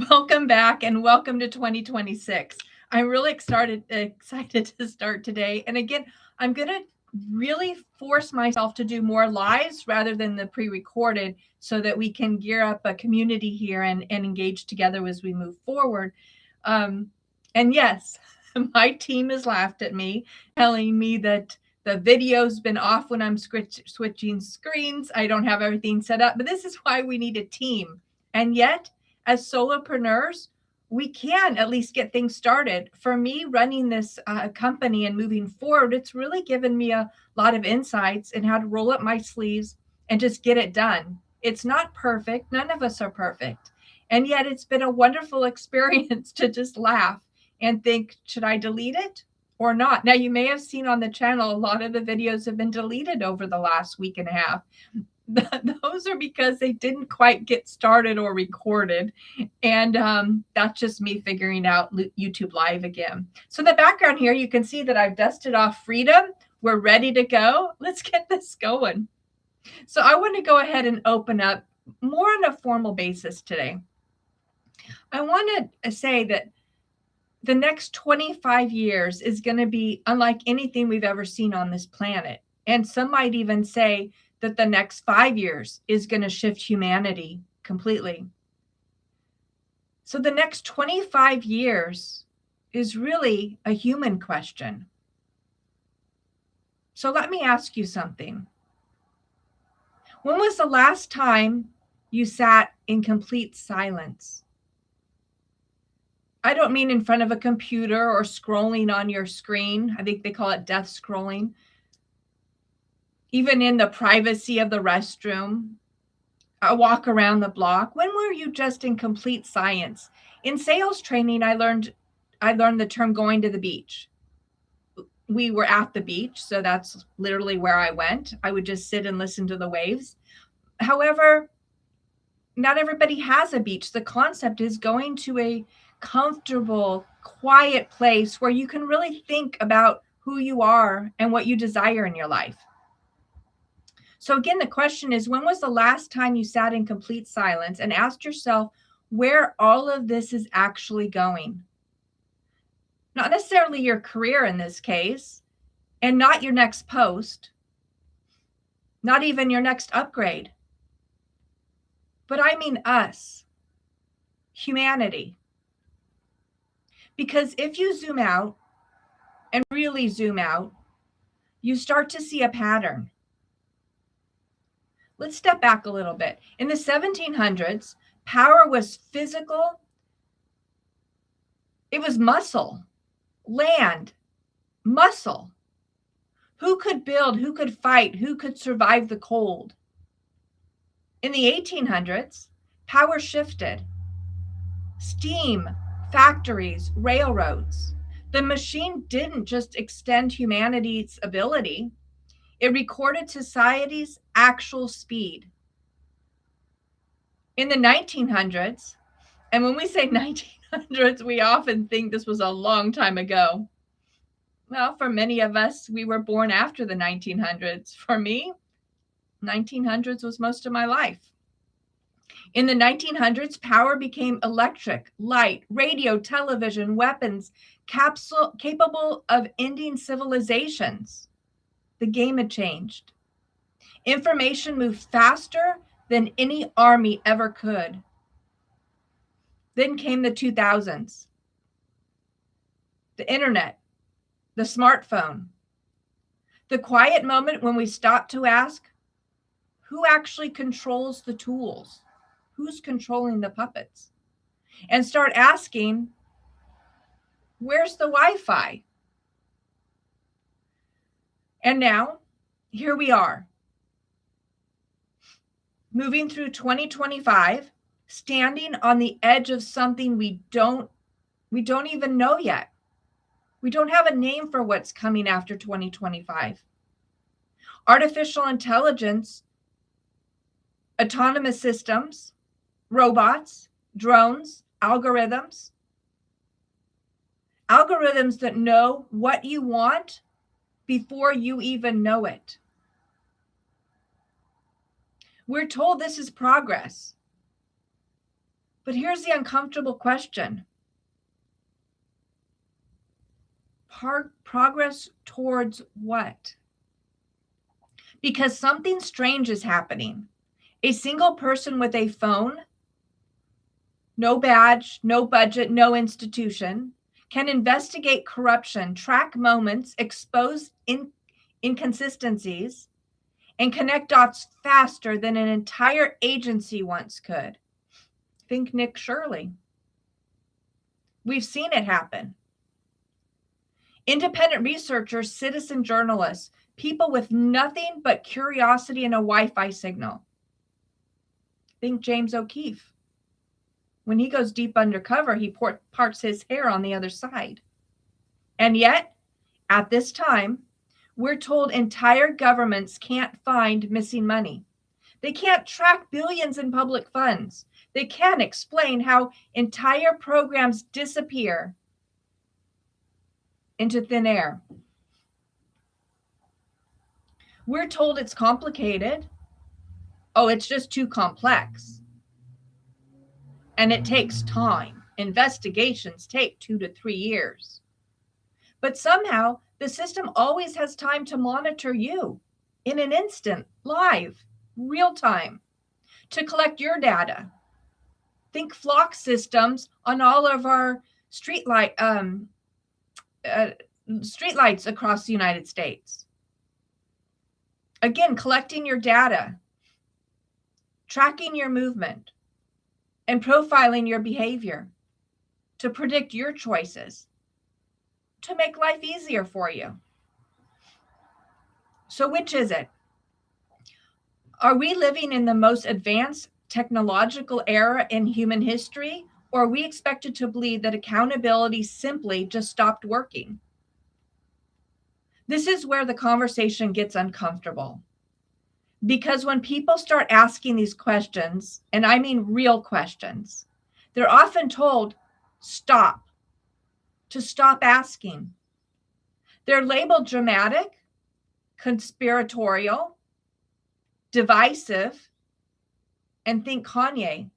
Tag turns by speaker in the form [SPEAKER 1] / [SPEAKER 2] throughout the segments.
[SPEAKER 1] Welcome back and welcome to 2026. I'm really excited to start today. And again, I'm going to really force myself to do more lives rather than the pre-recorded so that we can gear up a community here and engage together as we move forward. And yes, my team has laughed at me, telling me that the video's been off when I'm switching screens. I don't have everything set up, but this is why we need a team. And yet, as solopreneurs, we can at least get things started. For me, running this company and moving forward, it's really given me a lot of insights in how to roll up my sleeves and just get it done. It's not perfect. None of us are perfect. And yet it's been a wonderful experience to just laugh and think, should I delete it or not? Now, you may have seen on the channel, a lot of the videos have been deleted over the last week and a half. Those are because they didn't quite get started or recorded. And that's just me figuring out YouTube Live again. So in the background here, you can see that I've dusted off Freedom. We're ready to go. Let's get this going. So I want to go ahead and open up more on a formal basis today. I want to say that the next 25 years is going to be unlike anything we've ever seen on this planet. And some might even say that the next 5 years is going to shift humanity completely. So the next 25 years is really a human question. So let me ask you something. When was the last time you sat in complete silence? I don't mean in front of a computer or scrolling on your screen. I think they call it death scrolling. Even in the privacy of the restroom, a walk around the block. When were you just in complete silence? In sales training, I learned the term going to the beach. We were at the beach, so that's literally where I went. I would just sit and listen to the waves. However, not everybody has a beach. The concept is going to a comfortable, quiet place where you can really think about who you are and what you desire in your life. So again, the question is, when was the last time you sat in complete silence and asked yourself where all of this is actually going? Not necessarily your career in this case, and not your next post, not even your next upgrade. But I mean us, humanity. Because if you zoom out and really zoom out, you start to see a pattern. Let's step back a little bit. In the 1700s, power was physical. It was muscle, land, muscle. Who could build? Who could fight? Who could survive the cold? In the 1800s, power shifted. Steam, factories, railroads. The machine didn't just extend humanity's ability, it recorded society's actual speed. In the 1900s, and when we say 1900s, we often think this was a long time ago. Well, for many of us, we were born after the 1900s. For me, 1900s was most of my life. In the 1900s, power became electric, light, radio, television, weapons, capable of ending civilizations. The game had changed. Information moved faster than any army ever could. Then came the 2000s. The internet, the smartphone, the quiet moment when we stop to ask, who actually controls the tools? Who's controlling the puppets? And start asking, where's the Wi-Fi? And now, here we are, moving through 2025, standing on the edge of something we don't even know yet. We don't have a name for what's coming after 2025. Artificial intelligence, autonomous systems, robots, drones, algorithms that know what you want before you even know it. We're told this is progress. But here's the uncomfortable question. Progress towards what? Because something strange is happening. A single person with a phone, no badge, no budget, no institution, can investigate corruption, track moments, expose inconsistencies, and connect dots faster than an entire agency once could. Think Nick Shirley. We've seen it happen. Independent researchers, citizen journalists, people with nothing but curiosity and a Wi-Fi signal. Think James O'Keefe. When he goes deep undercover, he parts his hair on the other side. And yet, at this time, we're told entire governments can't find missing money. They can't track billions in public funds. They can't explain how entire programs disappear into thin air. We're told it's complicated. Oh, it's just too complex. And it takes time. Investigations take 2 to 3 years. But somehow the system always has time to monitor you in an instant, live, real time, to collect your data. Think flock systems on all of our streetlights across the United States. Again, collecting your data, tracking your movement, and profiling your behavior to predict your choices, to make life easier for you. So which is it? Are we living in the most advanced technological era in human history, or are we expected to believe that accountability simply just stopped working? This is where the conversation gets uncomfortable. Because when people start asking these questions, and I mean real questions, they're often told, stop, to stop asking. They're labeled dramatic, conspiratorial, divisive, and think Kanye,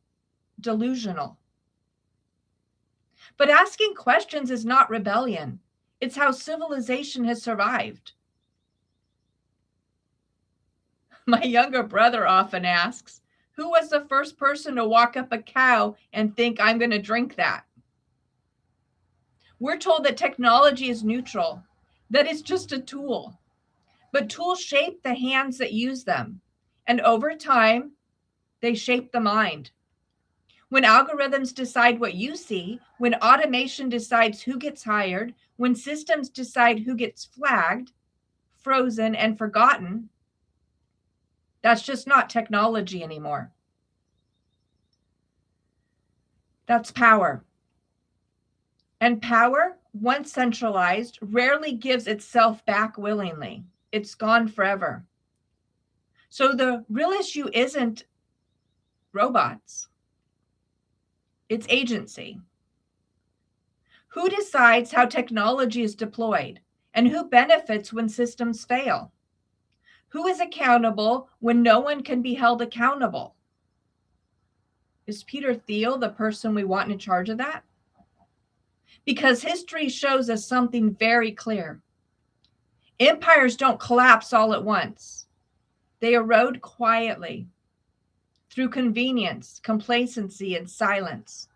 [SPEAKER 1] delusional. But asking questions is not rebellion. It's how civilization has survived. My younger brother often asks, who was the first person to walk up a cow and think, I'm going to drink that? We're told that technology is neutral, that it's just a tool. But tools shape the hands that use them. And over time, they shape the mind. When algorithms decide what you see, when automation decides who gets hired, when systems decide who gets flagged, frozen, and forgotten, that's just not technology anymore. That's power. And power, once centralized, rarely gives itself back willingly. It's gone forever. So the real issue isn't robots. It's agency. Who decides how technology is deployed, and who benefits when systems fail? Who is accountable when no one can be held accountable? Is Peter Thiel the person we want in charge of that? Because history shows us something very clear. Empires don't collapse all at once. They erode quietly through convenience, complacency, and silence.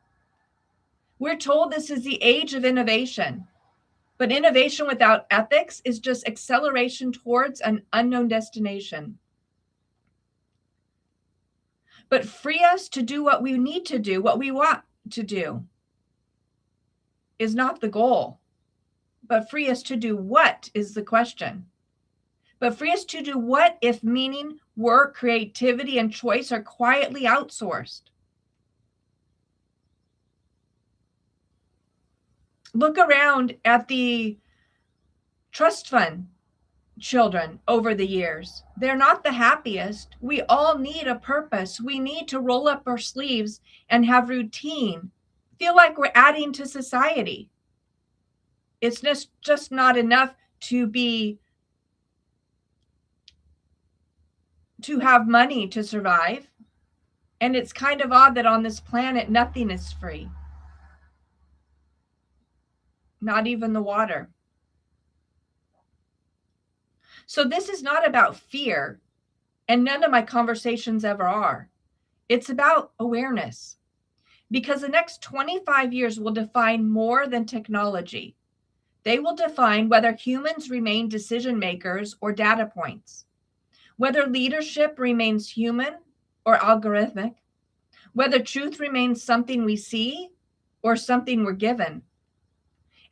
[SPEAKER 1] We're told this is the age of innovation, but innovation without ethics is just acceleration towards an unknown destination. But free us to do what we need to do, what we want to do, is not the goal. But free us to do what is the question. But free us to do what if meaning, work, creativity, and choice are quietly outsourced? Look around at the trust fund children over the years. They're not the happiest. We all need a purpose. We need to roll up our sleeves and have routine. Feel like we're adding to society. It's just not enough to have money to survive. And it's kind of odd that on this planet, nothing is free. Not even the water. So this is not about fear, and none of my conversations ever are. It's about awareness, because the next 25 years will define more than technology. They will define whether humans remain decision makers or data points, whether leadership remains human or algorithmic, whether truth remains something we see or something we're given.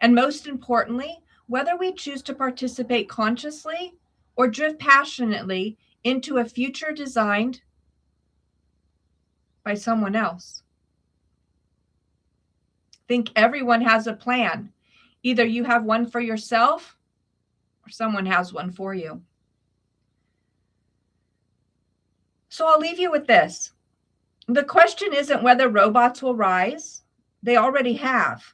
[SPEAKER 1] And most importantly, whether we choose to participate consciously or drift passionately into a future designed by someone else. Think everyone has a plan. Either you have one for yourself or someone has one for you. So I'll leave you with this. The question isn't whether robots will rise. They already have.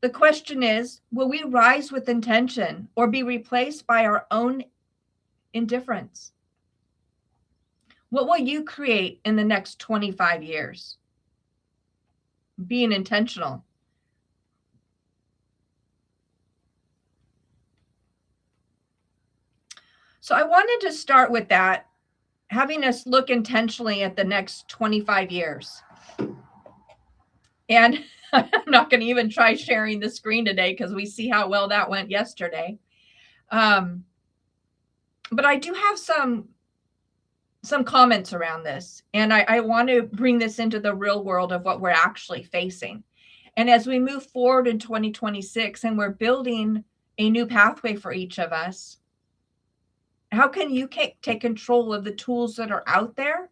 [SPEAKER 1] The question is, will we rise with intention or be replaced by our own indifference? What will you create in the next 25 years? Being intentional. So I wanted to start with that, having us look intentionally at the next 25 years. And I'm not going to even try sharing the screen today because we see how well that went yesterday. But I do have some comments around this, and I want to bring this into the real world of what we're actually facing. And as we move forward in 2026 and we're building a new pathway for each of us, how can you take control of the tools that are out there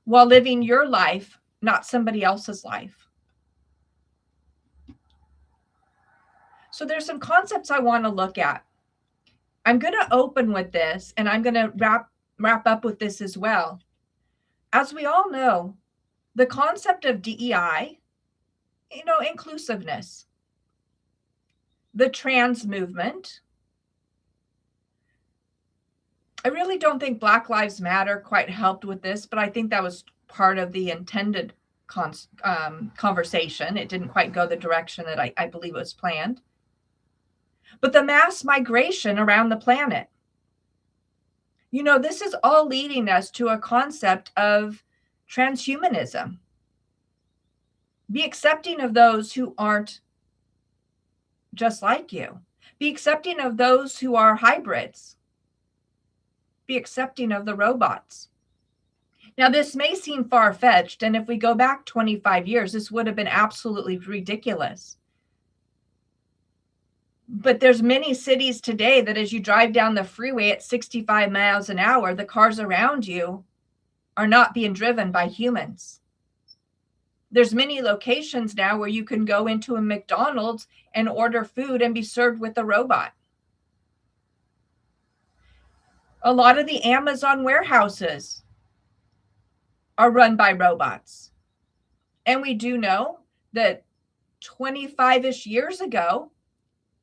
[SPEAKER 1] while living your life, not somebody else's life? So there's some concepts I want to look at. I'm going to open with this, and I'm going to wrap up with this as well. As we all know, the concept of DEI, inclusiveness, the trans movement. I really don't think Black Lives Matter quite helped with this, but I think that was part of the intended conversation. It didn't quite go the direction that I believe was planned. But the mass migration around the planet. This is all leading us to a concept of transhumanism. Be accepting of those who aren't just like you. Be accepting of those who are hybrids. Be accepting of the robots. Now, this may seem far-fetched, and if we go back 25 years, this would have been absolutely ridiculous. But there's many cities today that as you drive down the freeway at 65 miles an hour, the cars around you are not being driven by humans. There's many locations now where you can go into a McDonald's and order food and be served with a robot. A lot of the Amazon warehouses are run by robots. And we do know that 25-ish years ago,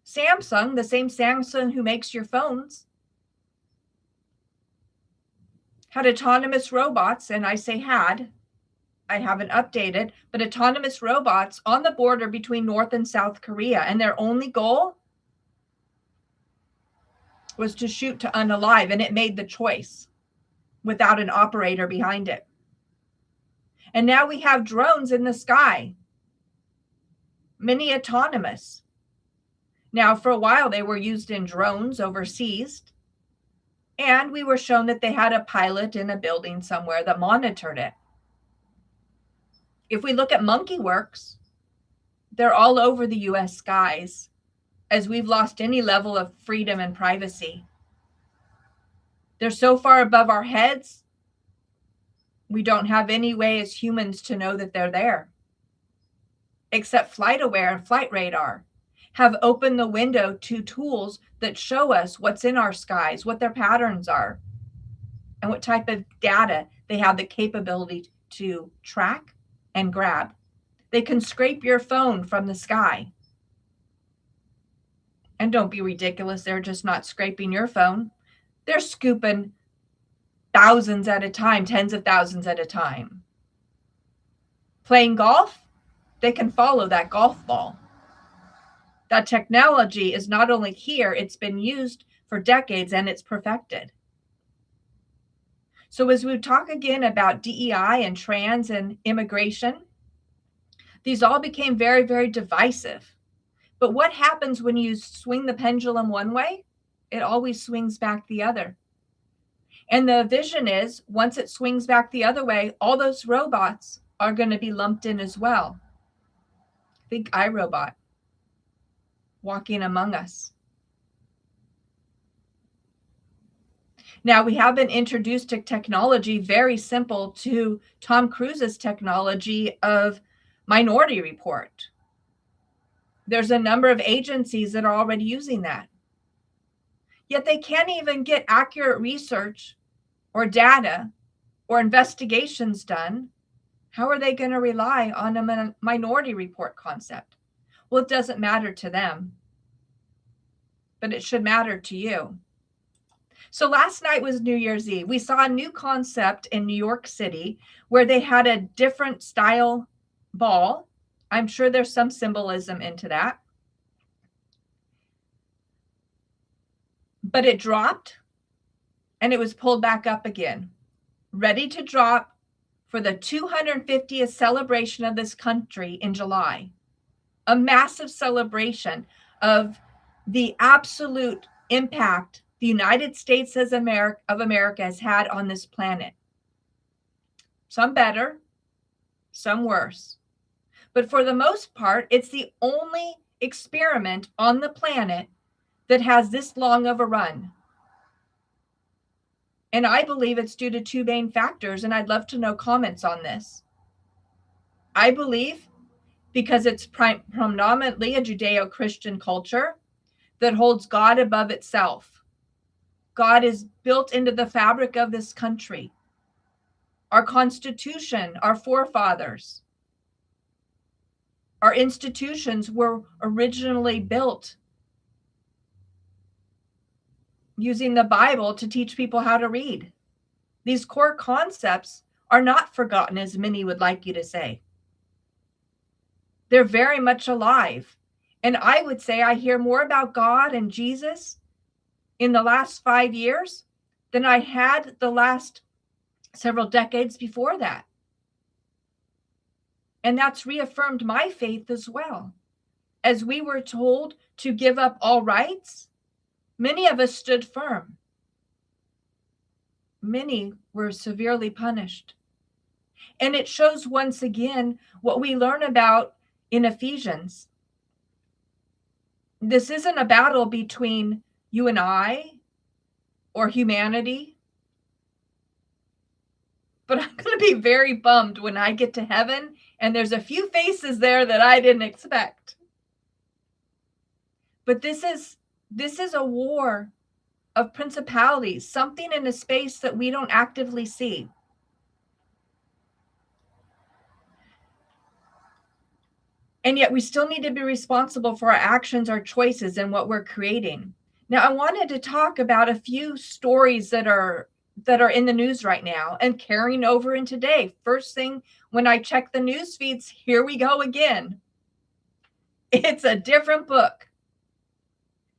[SPEAKER 1] Samsung, the same Samsung who makes your phones, had autonomous robots, and I say had, I haven't updated, but autonomous robots on the border between North and South Korea. And their only goal was to shoot to unalive, and it made the choice without an operator behind it. And now we have drones in the sky, many autonomous. Now, for a while, they were used in drones overseas, and we were shown that they had a pilot in a building somewhere that monitored it. If we look at MonkeyWorks, they're all over the US skies, as we've lost any level of freedom and privacy. They're so far above our heads, we don't have any way as humans to know that they're there. Except FlightAware and Flight Radar have opened the window to tools that show us what's in our skies, what their patterns are, and what type of data they have the capability to track and grab. They can scrape your phone from the sky. And don't be ridiculous, they're just not scraping your phone. They're scooping thousands at a time, tens of thousands at a time. Playing golf, they can follow that golf ball. That technology is not only here, it's been used for decades and it's perfected. So as we talk again about DEI and trans and immigration, these all became very, very divisive. But what happens when you swing the pendulum one way? It always swings back the other. And the vision is once it swings back the other way, all those robots are going to be lumped in as well. Think iRobot walking among us. Now, we have been introduced to technology very simple to Tom Cruise's technology of Minority Report. There's a number of agencies that are already using that. Yet they can't even get accurate research or data or investigations done. How are they going to rely on a Minority Report concept? Well, it doesn't matter to them, but it should matter to you. So last night was New Year's Eve. We saw a new concept in New York City where they had a different style ball. I'm sure there's some symbolism into that. But it dropped and it was pulled back up again, ready to drop for the 250th celebration of this country in July. A massive celebration of the absolute impact the United States of America has had on this planet. Some better, some worse. But for the most part, it's the only experiment on the planet that has this long of a run. And I believe it's due to two main factors, and I'd love to know comments on this. I believe because it's predominantly a Judeo-Christian culture that holds God above itself. God is built into the fabric of this country. Our Constitution, our forefathers, our institutions were originally built using the Bible to teach people how to read. These core concepts are not forgotten, as many would like you to say. They're very much alive. And I would say I hear more about God and Jesus in the last 5 years than I had the last several decades before that. And that's reaffirmed my faith as well. As we were told to give up all rights, many of us stood firm. Many were severely punished. And it shows once again what we learn about in Ephesians. This isn't a battle between you and I or humanity. But I'm going to be very bummed when I get to heaven and there's a few faces there that I didn't expect. But this is a war of principalities, something in a space that we don't actively see. And yet we still need to be responsible for our actions, our choices, and what we're creating. Now, I wanted to talk about a few stories that are in the news right now and carrying over in today. First thing, when I check the news feeds, here we go again. It's a different book.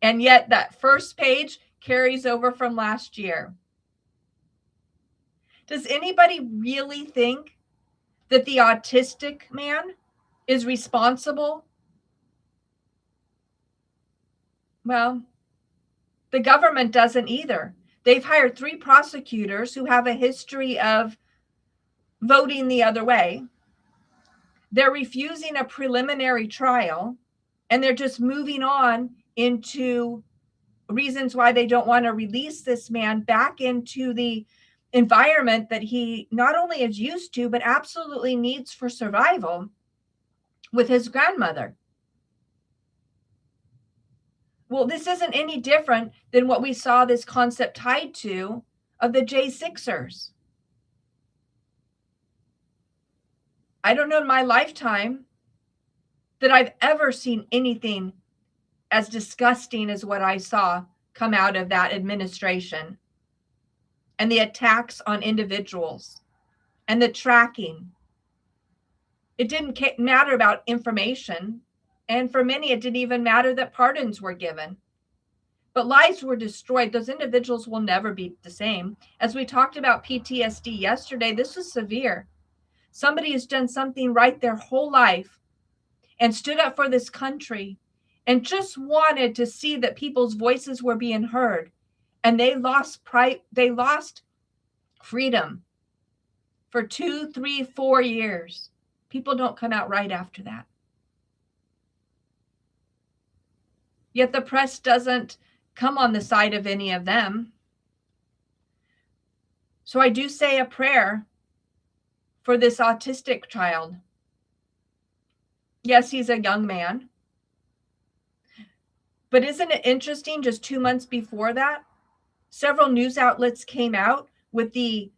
[SPEAKER 1] And yet that first page carries over from last year. Does anybody really think that the autistic man is responsible? Well, the government doesn't either. They've hired 3 prosecutors who have a history of voting the other way. They're refusing a preliminary trial, and they're just moving on into reasons why they don't want to release this man back into the environment that he not only is used to, but absolutely needs for survival with his grandmother. Well, this isn't any different than what we saw this concept tied to of the J6ers. I don't know in my lifetime that I've ever seen anything as disgusting as what I saw come out of that administration. and the attacks on individuals and the tracking. It didn't matter about information. And for many, it didn't even matter that pardons were given. But lives were destroyed. Those individuals will never be the same. As we talked about PTSD yesterday, this is severe. Somebody has done something right their whole life and stood up for this country and just wanted to see that people's voices were being heard. And they lost freedom for 2, 3, 4 years. People don't come out right after that. Yet the press doesn't come on the side of any of them. So I do say a prayer for this autistic child. Yes, he's a young man. But isn't it interesting, just 2 months before that, several news outlets came out with the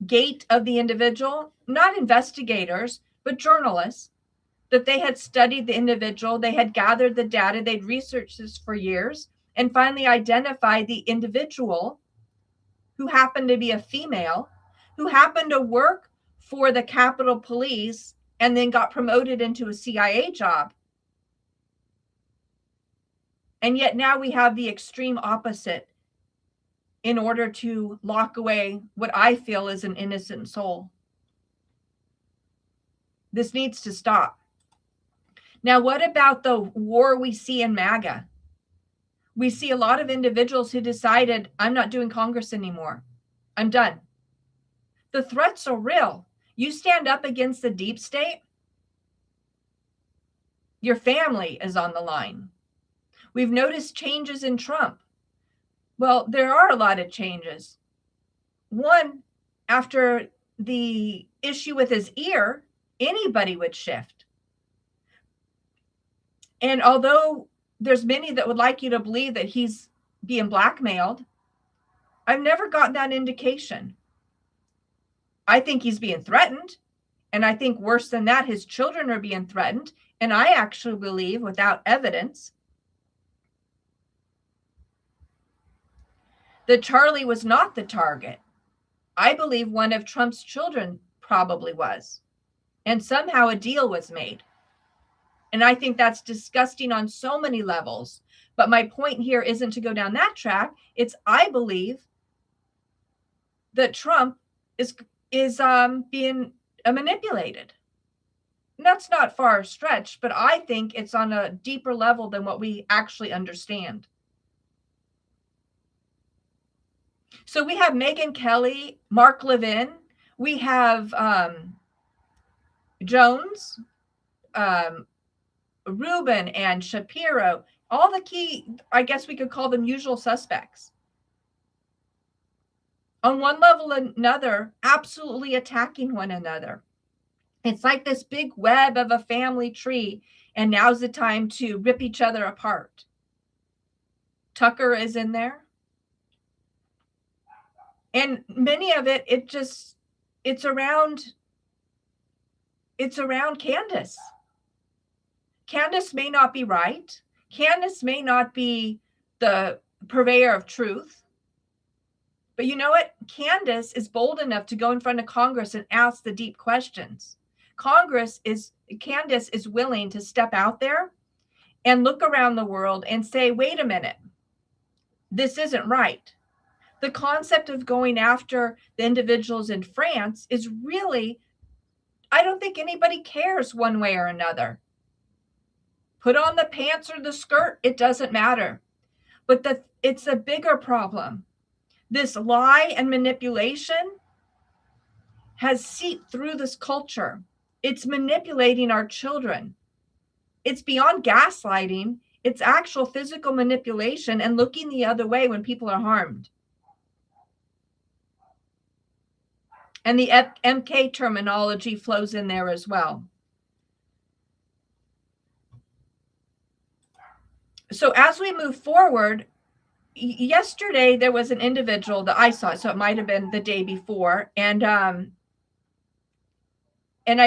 [SPEAKER 1] gait of the individual, not investigators, but journalists, that they had studied the individual, they had gathered the data, they'd researched this for years, and finally identified the individual who happened to be a female, who happened to work for the Capitol Police and then got promoted into a CIA job. And yet now we have the extreme opposite in order to lock away what I feel is an innocent soul. This needs to stop. Now, what about the war we see in MAGA? We see a lot of individuals who decided, I'm not doing Congress anymore. I'm done. The threats are real. You stand up against the deep state, your family is on the line. We've noticed changes in Trump. Well, there are a lot of changes. One, after the issue with his ear, anybody would shift. And although there's many that would like you to believe that he's being blackmailed, I've never gotten that indication. I think he's being threatened. And I think worse than that, his children are being threatened. And I actually believe, without evidence, that Charlie was not the target. I believe one of Trump's children probably was. And somehow a deal was made. And I think that's disgusting on so many levels. But my point here isn't to go down that track. It's I believe that Trump is being manipulated. And that's not far stretched, but I think it's on a deeper level than what we actually understand. So we have Megyn Kelly, Mark Levin, we have Jones, Rubin and Shapiro, all the key, I guess we could call them usual suspects. On one level or another, absolutely attacking one another. It's like this big web of a family tree, and now's the time to rip each other apart. Tucker is in there. And many of it's around Candace. Candace may not be right. Candace may not be the purveyor of truth. But you know what? Candace is bold enough to go in front of Congress and ask the deep questions. Candace is willing to step out there and look around the world and say, wait a minute, this isn't right. The concept of going after the individuals in France is really, I don't think anybody cares one way or another. Put on the pants or the skirt, it doesn't matter. But it's a bigger problem. This lie and manipulation has seeped through this culture. It's manipulating our children. It's beyond gaslighting. It's actual physical manipulation and looking the other way when people are harmed. And the MK terminology flows in there as well. So as we move forward, yesterday there was an individual that I saw, so it might have been the day before, and I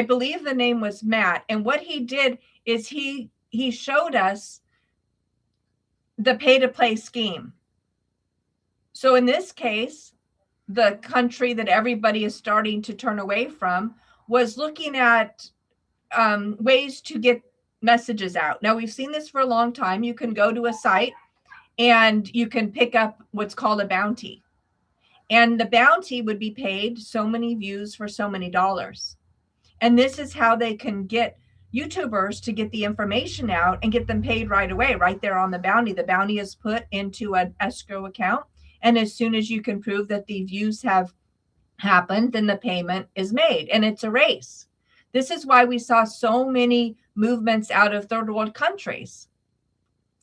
[SPEAKER 1] believe the name was Matt. And what he did is he showed us the pay-to-play scheme. So in this case, the country that everybody is starting to turn away from, was looking at ways to get messages out. Now, we've seen this for a long time. You can go to a site and you can pick up what's called a bounty. And the bounty would be paid so many views for so many dollars. And this is how they can get YouTubers to get the information out and get them paid right away, right there on the bounty. The bounty is put into an escrow account. And as soon as you can prove that the views have happened, then the payment is made. And it's a race. This is why we saw so many movements out of third world countries.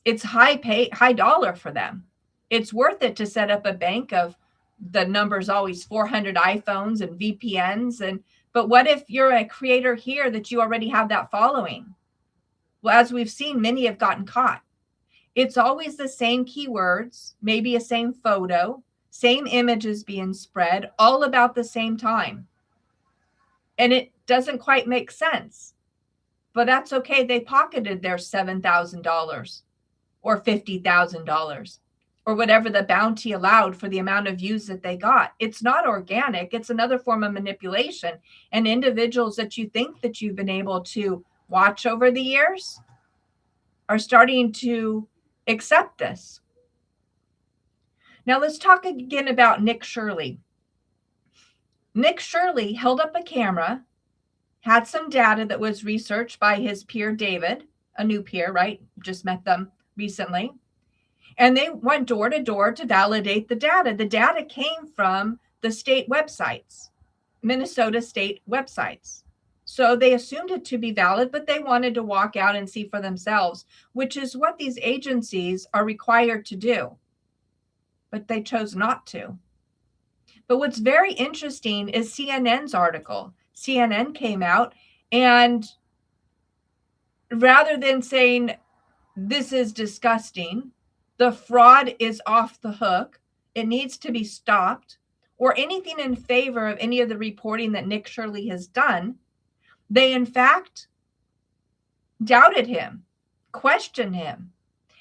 [SPEAKER 1] It's high dollar for them. It's worth it to set up a bank of, the number's always 400 iPhones and VPNs. But what if you're a creator here that you already have that following? Well, as we've seen, many have gotten caught. It's always the same keywords, maybe a same photo, same images being spread, all about the same time. And it doesn't quite make sense. But that's okay. They pocketed their $7,000 or $50,000 or whatever the bounty allowed for the amount of views that they got. It's not organic. It's another form of manipulation. And individuals that you think that you've been able to watch over the years are starting to accept this. Now let's talk again about Nick Shirley. Nick Shirley held up a camera, had some data that was researched by his peer, David, a new peer, right? Just met them recently. And they went door to door to validate the data. The data came from the state websites, Minnesota state websites. So they assumed it to be valid, but they wanted to walk out and see for themselves, which is what these agencies are required to do. But they chose not to. But what's very interesting is CNN's article. CNN came out, and rather than saying this is disgusting, the fraud is off the hook, it needs to be stopped, or anything in favor of any of the reporting that Nick Shirley has done, they in fact doubted him, questioned him.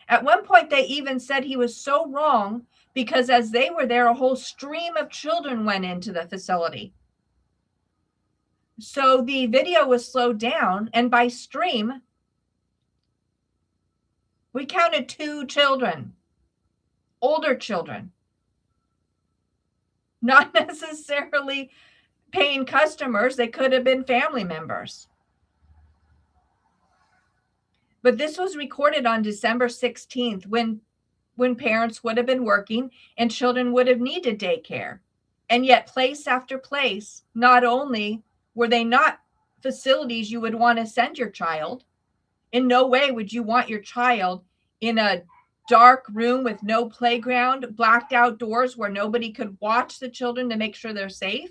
[SPEAKER 1] At one point, they even said he was so wrong because as they were there, a whole stream of children went into the facility. So the video was slowed down, and by stream, we counted 2 children, older children, not necessarily paying customers. They could have been family members. But this was recorded on December 16th when parents would have been working and children would have needed daycare. And yet place after place, not only were they not facilities you would want to send your child, in no way would you want your child in a dark room with no playground, blacked out doors where nobody could watch the children to make sure they're safe.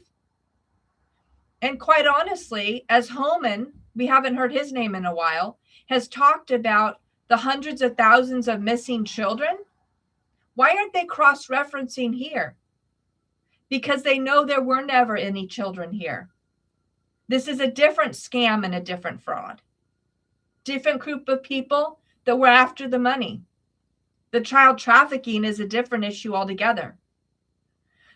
[SPEAKER 1] And quite honestly, as Homan, we haven't heard his name in a while, has talked about the hundreds of thousands of missing children, why aren't they cross-referencing here? Because they know there were never any children here. This is a different scam and a different fraud. Different group of people that were after the money. The child trafficking is a different issue altogether.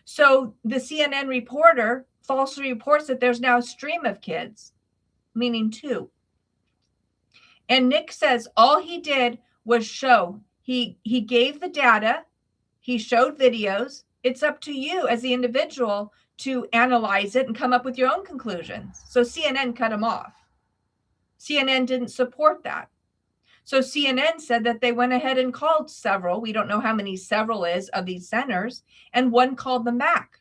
[SPEAKER 1] So the CNN reporter falsely reports that there's now a stream of kids, meaning 2. And Nick says all he did was show. He gave the data. He showed videos. It's up to you as the individual to analyze it and come up with your own conclusions. So CNN cut him off. CNN didn't support that. So CNN said that they went ahead and called several, we don't know how many several is, of these centers, and one called them back.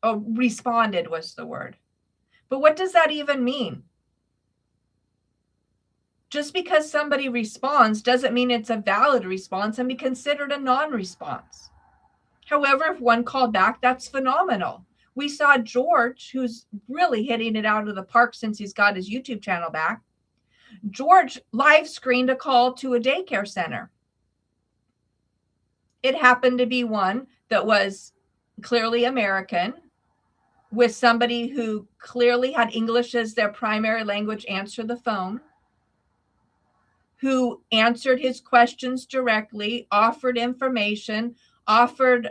[SPEAKER 1] Oh, responded was the word. But what does that even mean? Just because somebody responds doesn't mean it's a valid response and be considered a non-response. However, if one called back, that's phenomenal. We saw George, who's really hitting it out of the park since he's got his YouTube channel back. George live screened a call to a daycare center. It happened to be one that was clearly American, with somebody who clearly had English as their primary language answer the phone, who answered his questions directly, offered information, offered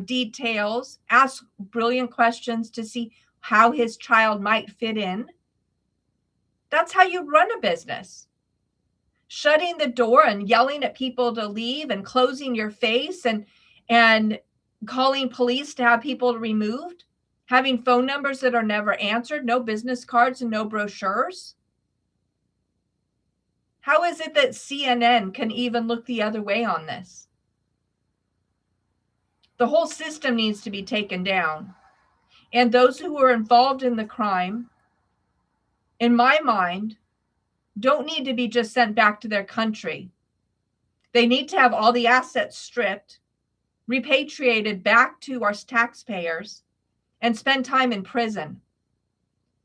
[SPEAKER 1] details, ask brilliant questions to see how his child might fit in. That's how you run a business. Shutting the door and yelling at people to leave and closing your face and calling police to have people removed, having phone numbers that are never answered, no business cards and no brochures. How is it that CNN can even look the other way on this? The whole system needs to be taken down. And those who are involved in the crime, in my mind, don't need to be just sent back to their country. They need to have all the assets stripped, repatriated back to our taxpayers, and spend time in prison.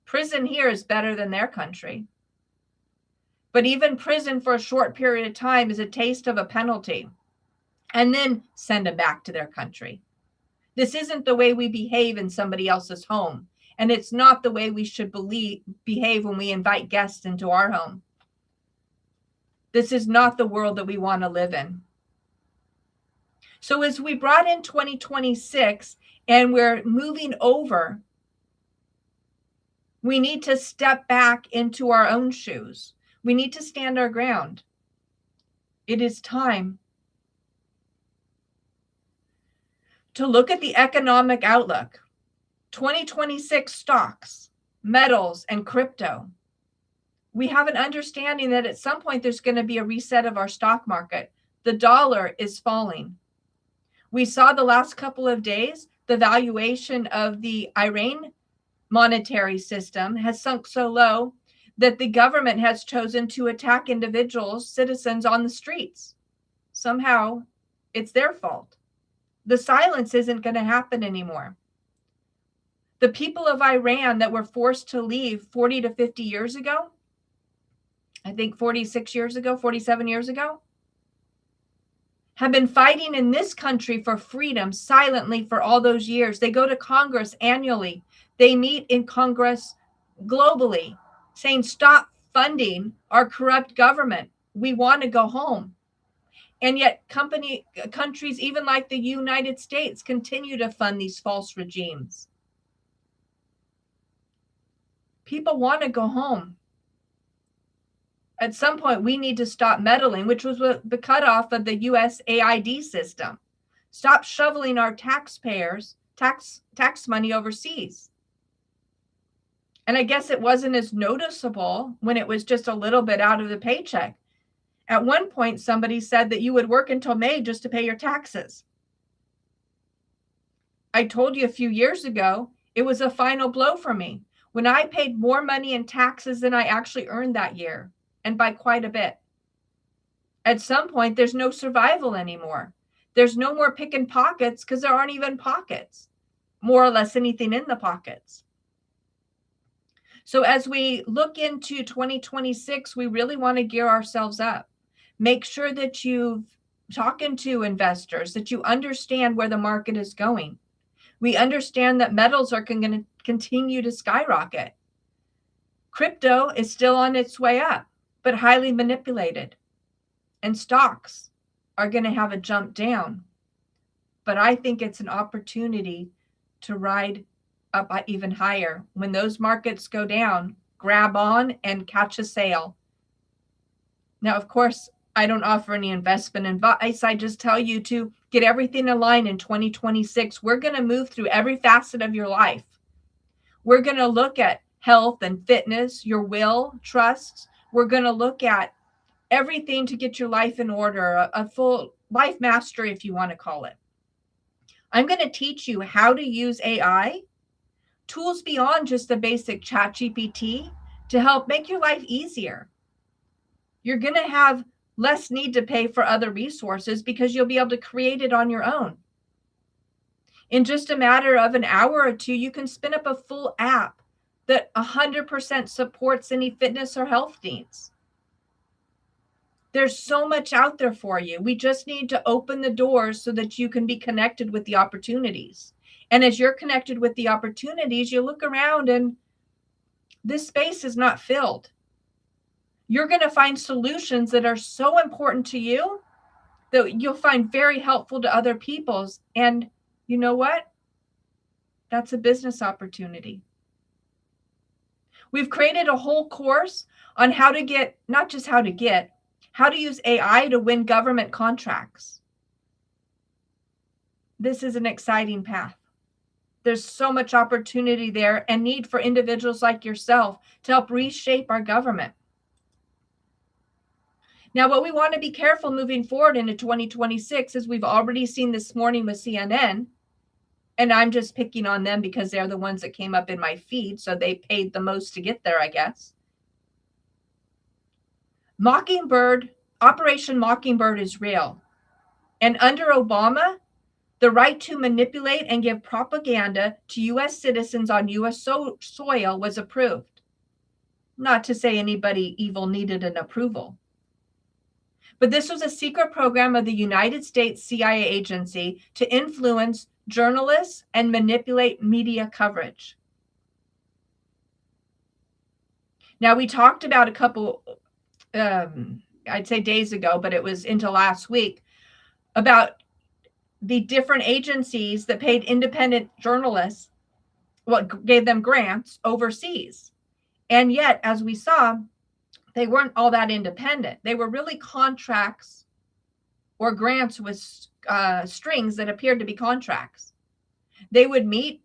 [SPEAKER 1] Prison here is better than their country. But even prison for a short period of time is a taste of a penalty. And then send them back to their country. This isn't the way we behave in somebody else's home. And it's not the way we should behave when we invite guests into our home. This is not the world that we want to live in. So as we brought in 2026 and we're moving over, we need to step back into our own shoes. We need to stand our ground. It is time to look at the economic outlook. 2026 stocks, metals, and crypto. We have an understanding that at some point there's going to be a reset of our stock market. The dollar is falling. We saw the last couple of days, the valuation of the Iran monetary system has sunk so low that the government has chosen to attack individuals, citizens on the streets. Somehow it's their fault. The silence isn't going to happen anymore. The people of Iran that were forced to leave 40 to 50 years ago, I think 46 years ago, 47 years ago, have been fighting in this country for freedom silently for all those years. They go to Congress annually. They meet in Congress globally saying, stop funding our corrupt government. We want to go home. And yet countries, even like the United States, continue to fund these false regimes. People want to go home. At some point, we need to stop meddling, which was the cutoff of the USAID system. Stop shoveling our taxpayers' tax money overseas. And I guess it wasn't as noticeable when it was just a little bit out of the paycheck. At one point, somebody said that you would work until May just to pay your taxes. I told you a few years ago, it was a final blow for me when I paid more money in taxes than I actually earned that year, and by quite a bit. At some point, there's no survival anymore. There's no more picking pockets because there aren't even pockets, more or less anything in the pockets. So as we look into 2026, we really want to gear ourselves up. Make sure that you've talking to investors, that you understand where the market is going. We understand that metals are going to continue to skyrocket. Crypto is still on its way up, but highly manipulated. And stocks are going to have a jump down. But I think it's an opportunity to ride up even higher. When those markets go down, grab on and catch a sale. Now, of course, I don't offer any investment advice. I just tell you to get everything aligned in 2026. We're going to move through every facet of your life. We're going to look at health and fitness, your will, trust. We're going to look at everything to get your life in order, a full life mastery, if you want to call it. I'm going to teach you how to use AI, tools beyond just the basic ChatGPT, to help make your life easier. You're going to have less need to pay for other resources because you'll be able to create it on your own. In just a matter of an hour or two, you can spin up a full app that 100% supports any fitness or health needs. There's so much out there for you. We just need to open the doors so that you can be connected with the opportunities. And as you're connected with the opportunities, you look around and this space is not filled. You're going to find solutions that are so important to you that you'll find very helpful to other people's. And you know what? That's a business opportunity. We've created a whole course on how to get, not just how to use AI to win government contracts. This is an exciting path. There's so much opportunity there and need for individuals like yourself to help reshape our government. Now, what we want to be careful moving forward into 2026 is we've already seen this morning with CNN, and I'm just picking on them because they're the ones that came up in my feed, so they paid the most to get there, I guess. Operation Mockingbird is real. And under Obama, the right to manipulate and give propaganda to U.S. citizens on U.S. soil was approved. Not to say anybody evil needed an approval. But this was a secret program of the United States CIA agency to influence journalists and manipulate media coverage. Now, we talked about a couple, I'd say days ago, but it was into last week, about the different agencies that paid independent journalists, gave them grants overseas. And yet, as we saw, they weren't all that independent. They were really contracts or grants with strings that appeared to be contracts. They would meet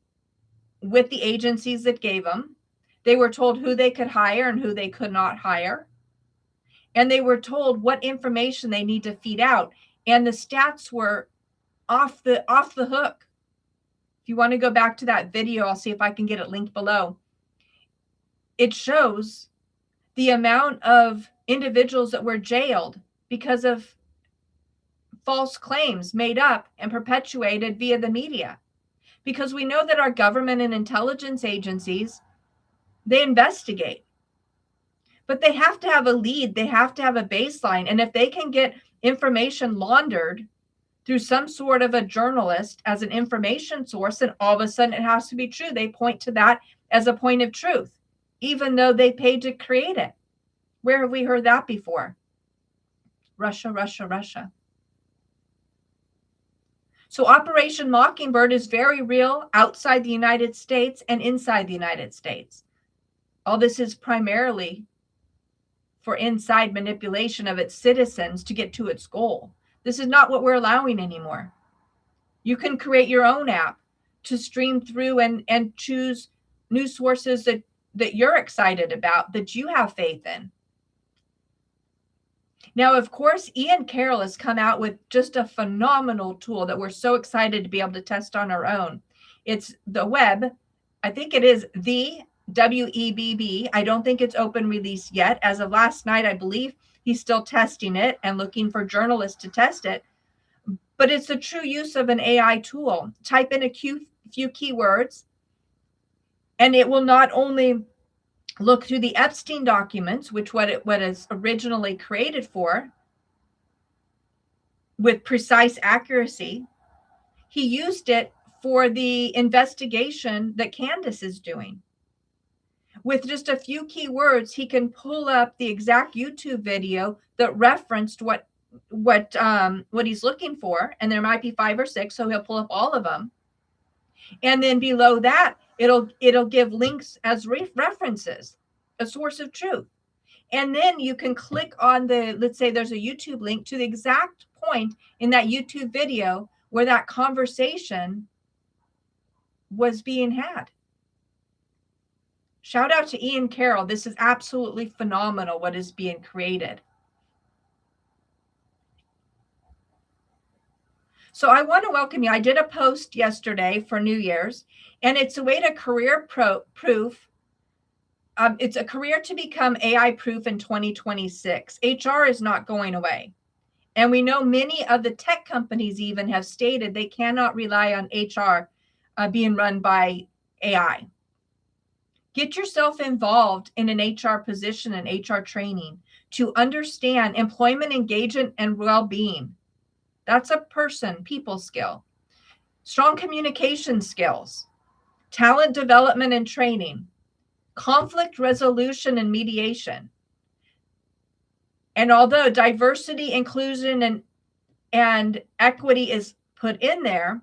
[SPEAKER 1] with the agencies that gave them. They were told who they could hire and who they could not hire. And they were told what information they need to feed out. And the stats were off the hook. If you want to go back to that video, I'll see if I can get it linked below. It shows the amount of individuals that were jailed because of false claims made up and perpetuated via the media. Because we know that our government and intelligence agencies, they investigate. But they have to have a lead. They have to have a baseline. And if they can get information laundered through some sort of a journalist as an information source, then all of a sudden it has to be true. They point to that as a point of truth, even though they paid to create it. Where have we heard that before? Russia, Russia, Russia. So Operation Mockingbird is very real outside the United States and inside the United States. All this is primarily for inside manipulation of its citizens to get to its goal. This is not what we're allowing anymore. You can create your own app to stream through and choose news sources that you're excited about, that you have faith in. Now, of course, Ian Carroll has come out with just a phenomenal tool that we're so excited to be able to test on our own. It's the web. I think it is the WEBB. I don't think it's open release yet. As of last night, I believe he's still testing it and looking for journalists to test it. But it's the true use of an AI tool. Type in a few keywords, and it will not only look through the Epstein documents, which what is originally created for, with precise accuracy. He used it for the investigation that Candace is doing. With just a few keywords, he can pull up the exact YouTube video that referenced what he's looking for, and there might be 5 or 6, so he'll pull up all of them. And then below that, it'll give links as references, a source of truth. And then you can click on let's say there's a YouTube link to the exact point in that YouTube video where that conversation was being had. Shout out to Ian Carroll. This is absolutely phenomenal what is being created. So I want to welcome you. I did a post yesterday for New Year's, and it's a way to career proof. It's a career to become AI proof in 2026. HR is not going away. And we know many of the tech companies even have stated they cannot rely on HR being run by AI. Get yourself involved in an HR position and HR training to understand employment engagement and well-being. That's a people skill. Strong communication skills, talent development and training, conflict resolution and mediation. And although diversity, inclusion, and equity is put in there,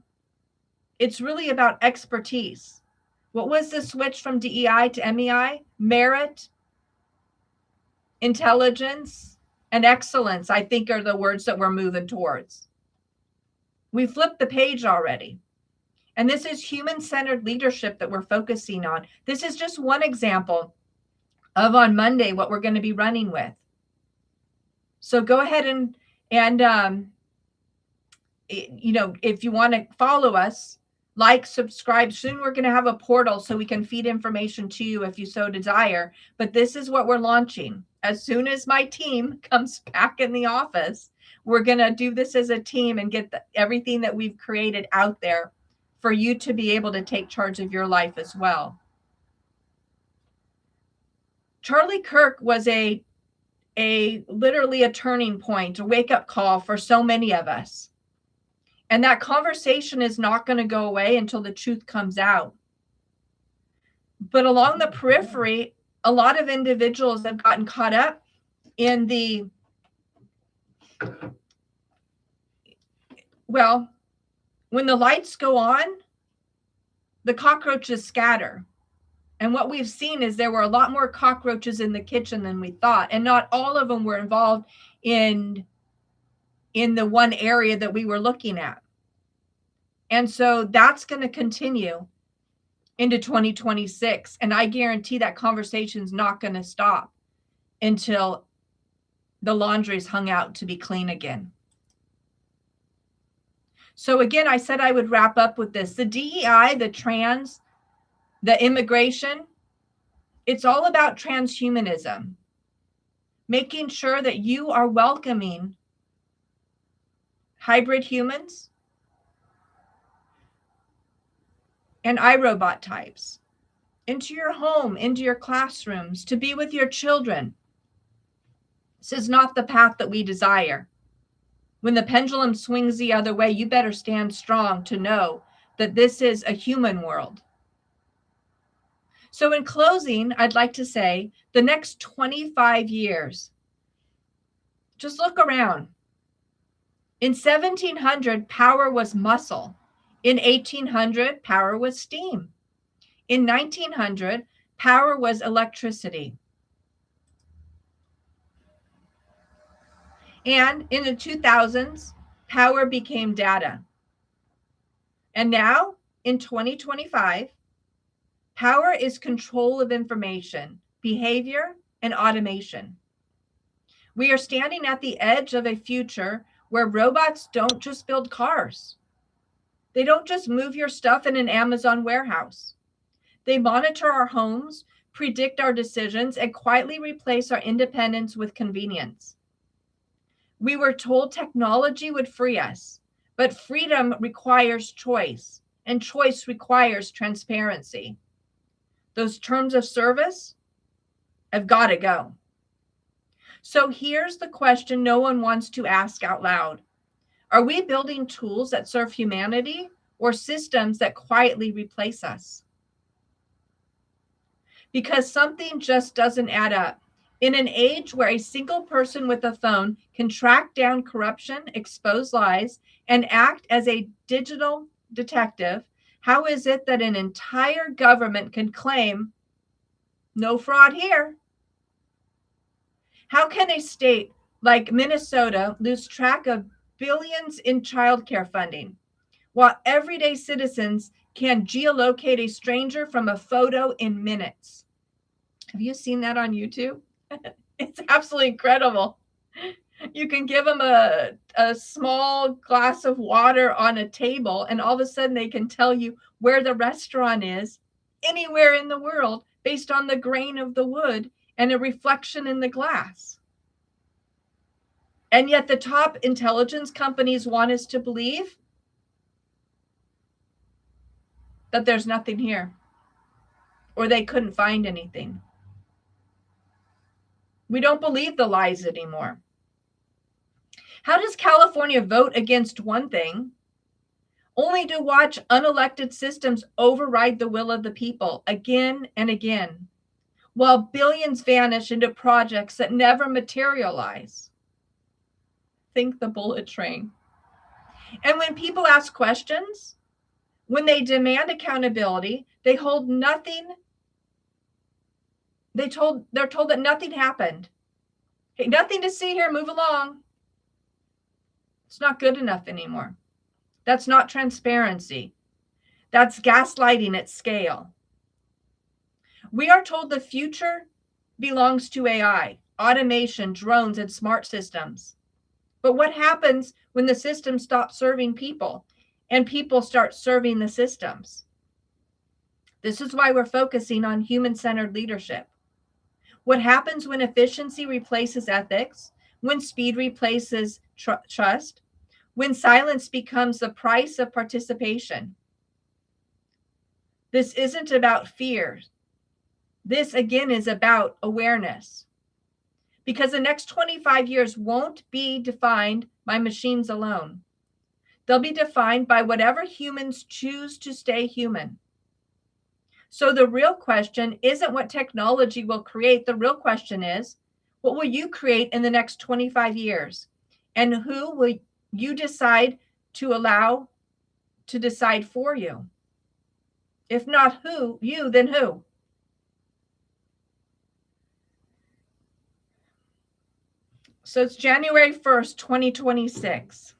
[SPEAKER 1] It's really about expertise. What was the switch from DEI to MEI? Merit, intelligence, and excellence, I think, are the words that we're moving towards. We flipped the page already. And this is human-centered leadership that we're focusing on. This is just one example of on Monday what we're going to be running with. So go ahead and you know, if you want to follow us, like, subscribe. Soon we're going to have a portal so we can feed information to you if you so desire. But this is what we're launching. As soon as my team comes back in the office, we're going to do this as a team and get everything that we've created out there for you to be able to take charge of your life as well. Charlie Kirk was literally a turning point, a wake-up call for so many of us. And that conversation is not going to go away until the truth comes out. But along the periphery, a lot of individuals have gotten caught up in the, well, when the lights go on, the cockroaches scatter. And what we've seen is there were a lot more cockroaches in the kitchen than we thought. And not all of them were involved in the one area that we were looking at. And so that's going to continue into 2026. And I guarantee that conversation's not going to stop until the laundry's hung out to be clean again. So again, I said I would wrap up with this. The DEI, the trans, the immigration, it's all about transhumanism. Making sure that you are welcoming hybrid humans and iRobot types into your home, into your classrooms, to be with your children. This is not the path that we desire. When the pendulum swings the other way, you better stand strong to know that this is a human world. So in closing, I'd like to say the next 25 years, just look around. In 1700, power was muscle. In 1800, power was steam. In 1900, power was electricity. And in the 2000s, power became data. And now, in 2025, power is control of information, behavior, and automation. We are standing at the edge of a future where robots don't just build cars. They don't just move your stuff in an Amazon warehouse. They monitor our homes, predict our decisions, and quietly replace our independence with convenience. We were told technology would free us, but freedom requires choice, and choice requires transparency. Those terms of service have got to go. So here's the question no one wants to ask out loud. Are we building tools that serve humanity or systems that quietly replace us? Because something just doesn't add up. In an age where a single person with a phone can track down corruption, expose lies, and act as a digital detective, how is it that an entire government can claim no fraud here? How can a state like Minnesota lose track of billions in childcare funding, while everyday citizens can geolocate a stranger from a photo in minutes? Have you seen that on YouTube? It's absolutely incredible. You can give them a small glass of water on a table, and all of a sudden they can tell you where the restaurant is anywhere in the world based on the grain of the wood and a reflection in the glass. And yet the top intelligence companies want us to believe that there's nothing here, or they couldn't find anything. We don't believe the lies anymore. How does California vote against one thing, only to watch unelected systems override the will of the people again and again, while billions vanish into projects that never materialize? Think the bullet train. And when people ask questions, When they demand accountability, they hold nothing. They're told that nothing happened. Hey, nothing to see here, move along. It's not good enough anymore. That's not transparency. That's gaslighting at scale. We are told the future belongs to AI, automation, drones, and smart systems. But what happens when the system stops serving people and people start serving the systems? This is why we're focusing on human-centered leadership. What happens when efficiency replaces ethics, when speed replaces trust, when silence becomes the price of participation? This isn't about fear. This, again, is about awareness. Because the next 25 years won't be defined by machines alone. They'll be defined by whatever humans choose to stay human. So the real question isn't what technology will create. The real question is, what will you create in the next 25 years? And who will you decide to allow to decide for you? If not you, then who? So it's January 1st, 2026.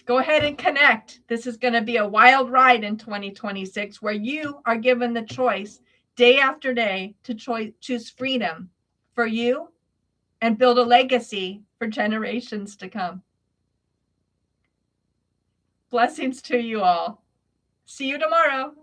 [SPEAKER 1] Go ahead and connect. This is going to be a wild ride in 2026 where you are given the choice day after day to choose freedom for you and build a legacy for generations to come. Blessings to you all. See you tomorrow.